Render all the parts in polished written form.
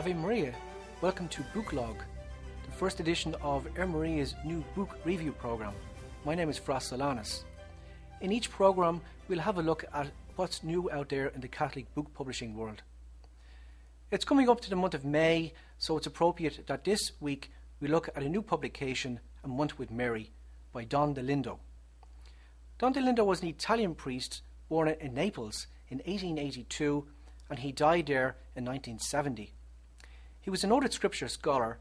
Ave Maria. Welcome to Booklog, the first edition of AirMaria's new book review program. My name is Fra Solanus. In each program, we'll have a look at what's new out there in the Catholic book publishing world. It's coming up to the month of May, so it's appropriate that this week we look at a new publication, A Month With Mary, by Don Dolindo. Don Dolindo was an Italian priest born in Naples in 1882, and he died there in 1970. He was a noted scripture scholar,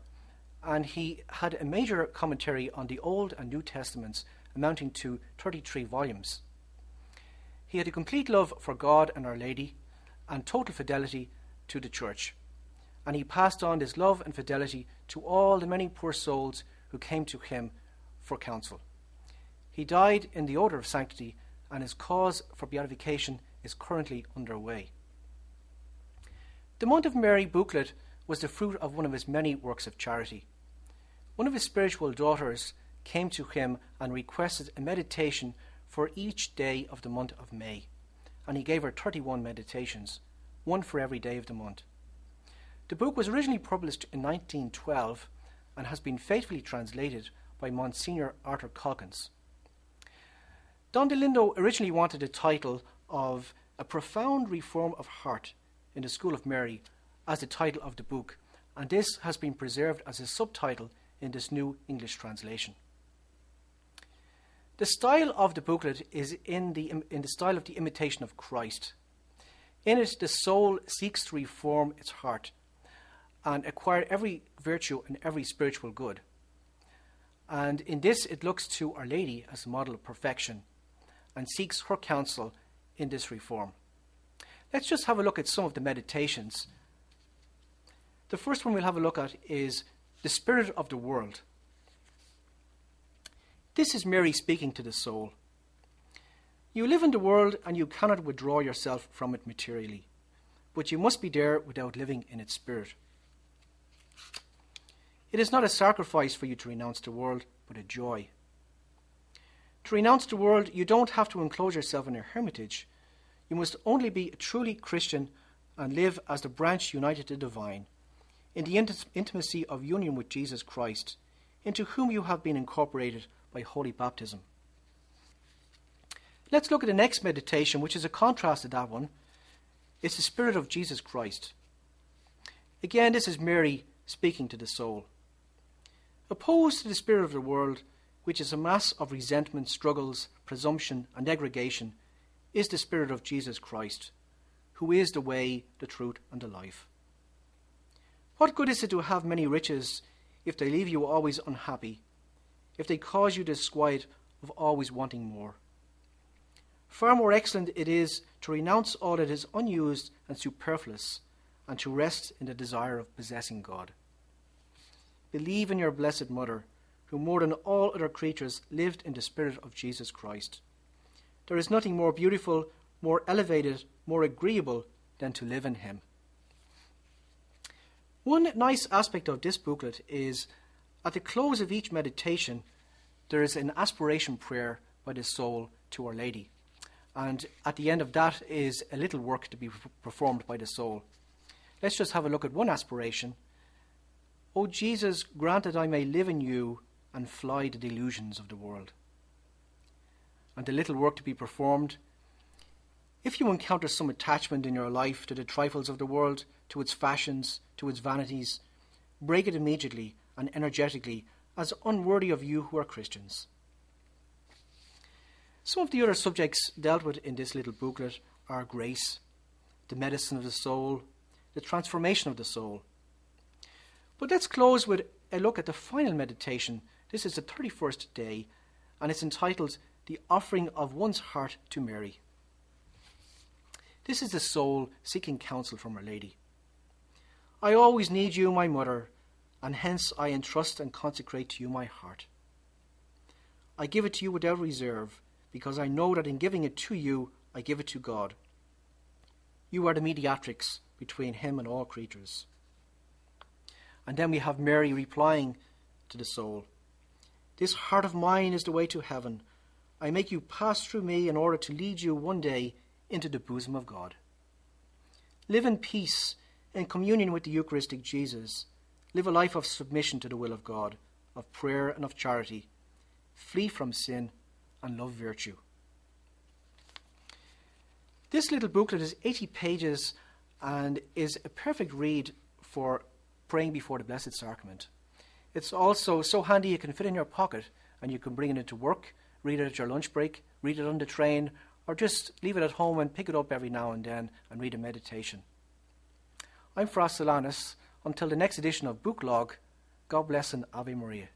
and he had a major commentary on the Old and New Testaments amounting to 33 volumes. He had a complete love for God and Our Lady and total fidelity to the Church, and he passed on this love and fidelity to all the many poor souls who came to him for counsel. He died in the odour of sanctity, and his cause for beatification is currently underway. The Month of Mary booklet was the fruit of one of his many works of charity. One of his spiritual daughters came to him and requested a meditation for each day of the month of May, and he gave her 31 meditations, one for every day of the month. The book was originally published in 1912 and has been faithfully translated by Msgr Arthur Calkins. Don Dolindo originally wanted the title of A Profound Reform of Heart in the School of Mary as the title of the book, and this has been preserved as a subtitle in this new English translation. The style of the booklet is in the style of the Imitation of Christ. In it, the soul seeks to reform its heart and acquire every virtue and every spiritual good. And in this, it looks to Our Lady as a model of perfection and seeks her counsel in this reform. Let's just have a look at some of the meditations. The first one we'll have a look at is the spirit of the world. This is Mary speaking to the soul. You live in the world and you cannot withdraw yourself from it materially, but you must be there without living in its spirit. It is not a sacrifice for you to renounce the world, but a joy. To renounce the world, you don't have to enclose yourself in a hermitage. You must only be a truly Christian and live as the branch united to the vine, in the intimacy of union with Jesus Christ, into whom you have been incorporated by holy baptism. Let's look at the next meditation, which is a contrast to that one. It's the spirit of Jesus Christ. Again, this is Mary speaking to the soul. Opposed to the spirit of the world, which is a mass of resentment, struggles, presumption, and degradation, is the spirit of Jesus Christ, who is the way, the truth, and the life. What good is it to have many riches if they leave you always unhappy, if they cause you the disquiet of always wanting more? Far more excellent it is to renounce all that is unused and superfluous, and to rest in the desire of possessing God. Believe in your Blessed Mother, who more than all other creatures lived in the spirit of Jesus Christ. There is nothing more beautiful, more elevated, more agreeable than to live in him. One nice aspect of this booklet is, at the close of each meditation, there is an aspiration prayer by the soul to Our Lady. And at the end of that is a little work to be performed by the soul. Let's just have a look at one aspiration. O Jesus, grant that I may live in you and fly the delusions of the world. And the little work to be performed. If you encounter some attachment in your life to the trifles of the world, to its fashions, to its vanities, break it immediately and energetically as unworthy of you who are Christians. Some of the other subjects dealt with in this little booklet are grace, the medicine of the soul, the transformation of the soul. But let's close with a look at the final meditation. This is the 31st day, and it's entitled The Offering of One's Heart to Mary. This is the soul seeking counsel from Our Lady. I always need you, my mother, and hence I entrust and consecrate to you my heart. I give it to you without reserve, because I know that in giving it to you, I give it to God. You are the mediatrix between him and all creatures. And then we have Mary replying to the soul. This heart of mine is the way to heaven. I make you pass through me in order to lead you one day into the bosom of God. Live in peace in communion with the Eucharistic Jesus, live a life of submission to the will of God, of prayer and of charity, flee from sin and love virtue. This little booklet is 80 pages and is a perfect read for praying before the Blessed Sacrament. It's also so handy you can fit in your pocket and you can bring it into work, read it at your lunch break, read it on the train, or just leave it at home and pick it up every now and then and read a meditation. I'm Fra Solanus. Until the next edition of Booklog, God bless and Ave Maria.